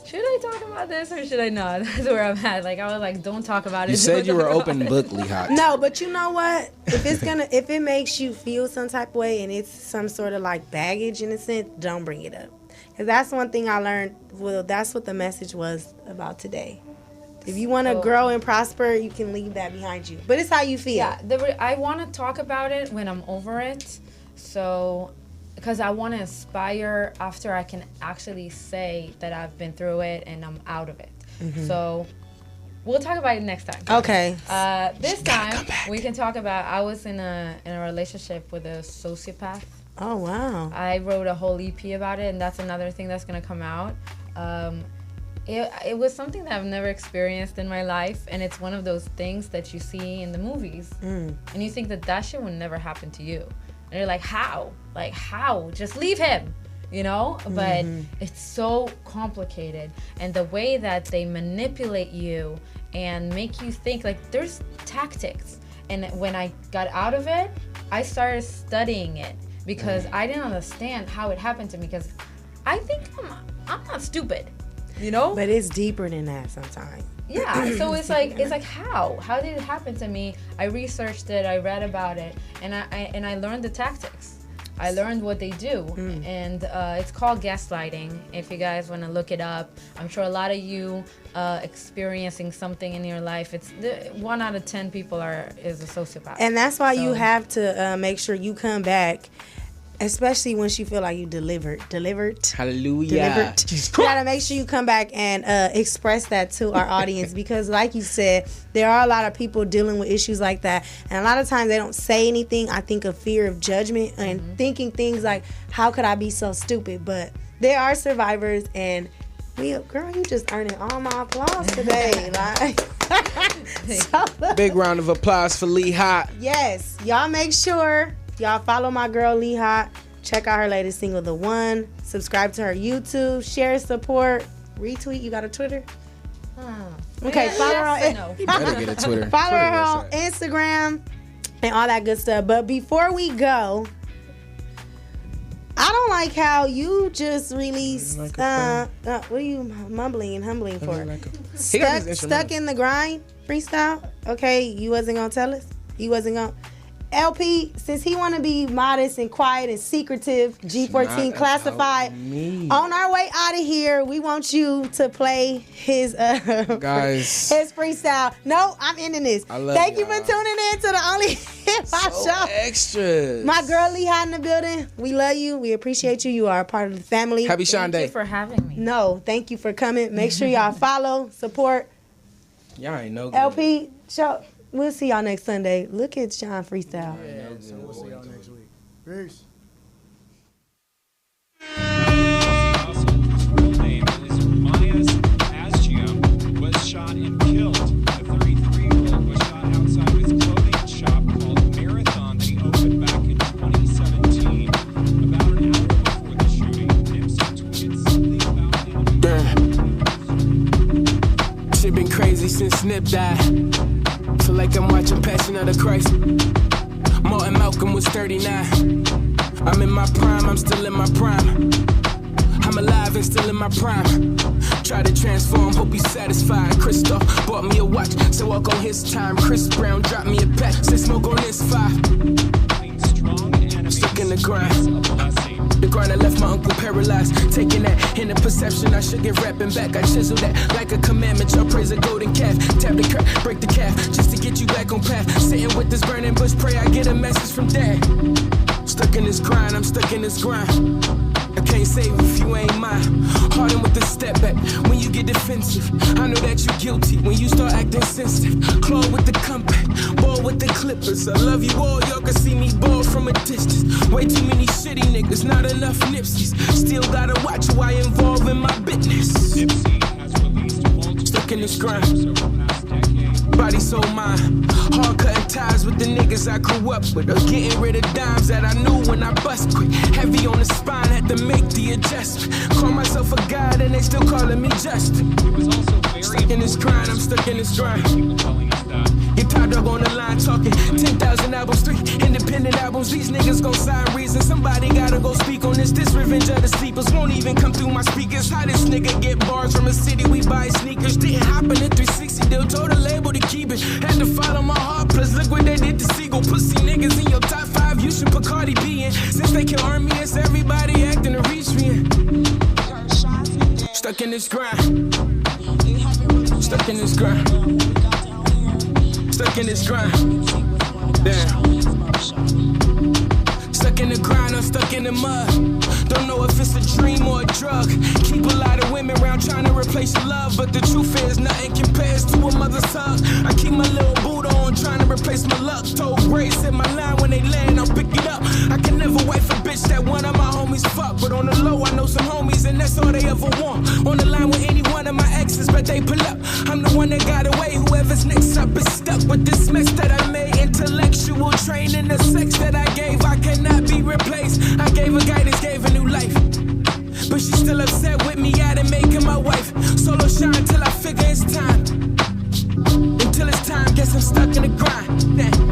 should I talk about this or should I not? That's where I'm at. Like, I was like, don't talk about it. You said Don't you were talk about open it. book, Lee Hop. No, but you know what? If it makes you feel some type of way and it's some sort of like baggage in a sense, don't bring it up. Because that's one thing I learned. Well, that's what the message was about today. If you want to grow and prosper, you can leave that behind you. But it's how you feel. Yeah, I want to talk about it when I'm over it. So, because I want to inspire after I can actually say that I've been through it and I'm out of it. So, we'll talk about it next time. Okay. This time we can talk about. I was in a relationship with a sociopath. Oh, wow. I wrote a whole EP about it, and that's another thing that's gonna come out. It was something that I've never experienced in my life, and it's one of those things that you see in the movies, and you think that shit would never happen to you, and you're like, how? Like, how? Just leave him, But it's so complicated, and the way that they manipulate you and make you think, like, there's tactics. And when I got out of it, I started studying it because I didn't understand how it happened to me, because I think I'm not stupid. But it's deeper than that sometimes. Yeah, so it's like how did it happen to me? I researched it, I read about it, and I learned the tactics. I learned what they do, and it's called gaslighting. If you guys want to look it up, I'm sure a lot of you experiencing something in your life. It's 1 out of 10 people is a sociopath, And that's why you have to make sure you come back, especially once you feel like you delivered. Hallelujah. You gotta make sure you come back and express that to our audience, because like you said, there are a lot of people dealing with issues like that, and a lot of times they don't say anything. I think of fear of judgment and thinking things like, how could I be so stupid? But there are survivors, and girl, you just earning all my applause today. Big round of applause for Lee Hop. Yes, y'all make sure y'all follow my girl Lee Hop. Check out her latest single, The One. Subscribe to her YouTube. Share, support, retweet. You got a Twitter? Okay, follow her on You better get a Twitter. follow Twitter her on website. Instagram and all that good stuff. But before we go, I don't like how you just released. What are you mumbling and humbling for? He got his Stuck in the grind freestyle. Okay, you wasn't gonna tell us. You wasn't gonna. LP, since he want to be modest and quiet and secretive, G14 classified. On our way out of here, we want you to play his Guys. his freestyle. No, I'm ending this. Thank you for tuning in to the Only Hip Hop Show. Extras. My girl Lee Hop in the building. We love you. We appreciate you. You are a part of the family. Happy Sean Day. Thank you for having me. No, thank you for coming. Make sure y'all follow, support. Y'all ain't no good. LP show. We'll see y'all next Sunday. Look at Sean freestyle. We'll see y'all next week. Peace. His full name is Myas Asgium, was shot and killed. The 33-year-old was shot outside of his clothing shop called crazy since Snip died. Feel like I'm watching Passion of the Christ. Martin Malcolm was 39. I'm in my prime, I'm still in my prime. I'm alive and still in my prime. Try to transform, hope he's satisfied. Christoph bought me a watch, so walk on his time. Chris Brown dropped me a pack, said smoke on this 5. Stuck in the grind. The grind that left my uncle paralyzed. Taking that in the perception, I should get rapping back. I chisel that like a commandment. Y'all praise a golden calf. Tap the crack, break the calf, just to get you back on path. Sitting with this burning bush, pray I get a message from dad. Stuck in this grind, I'm stuck in this grind. I can't save if you ain't mine. Harden with the step back when you get defensive. I know that you're guilty when you start acting sensitive. Claw with the comeback, ball with the Clippers. I love you all, y'all can see me ball from a distance. Way too many shitty niggas, not enough Nipseys. Still gotta watch who I involve in my business. Stuck in this grind. Body, soul, mind. Hard cutting ties with the niggas I grew up with. Or getting rid of dimes that I knew when I bust quick. Heavy on the spine, had to make the adjustment. Call myself a god and they still calling me Justin. Stuck in this grind, I'm stuck in this grind. Guitar dog on the line talking 10,000 albums, 3 independent albums. These niggas gon' sign reason. Somebody gotta go speak on this. This revenge of the sleepers won't even come through my speakers. How this nigga get bars from a city we buy sneakers? Didn't hop in the 360 deal, told the label to keep it. Had to follow my heart, plus look what they did to Seagull. Pussy niggas in your top 5, you should put Cardi B in. Since they can arm me, it's everybody acting to reach me in. Stuck in this grind. Stuck in this grind. Stuck in this grind. Damn. Stuck in the grind, I'm stuck in the mud. Don't know if it's a dream or a drug. Keep a lot of women around trying to replace your love, but the truth is nothing compares to a mother's hug. I keep my little boot on, trying to replace my luck. Told Grace hit my line when they land, I'll pick it up. I can never wife a bitch that one of my homies fuck, but on the low I know some homies and that's all they ever want. On the line with any one of my exes, but they pull up. I'm the one that got away, whoever's next up is stuck with this mess that I made. Intellectual training, the sex that I gave, I cannot be replaced. I gave her guidance, gave a new life, but she still upset with me, I didn't make her my wife. Solo shine till I figure it's time. Until it's time, guess I'm stuck in the grind.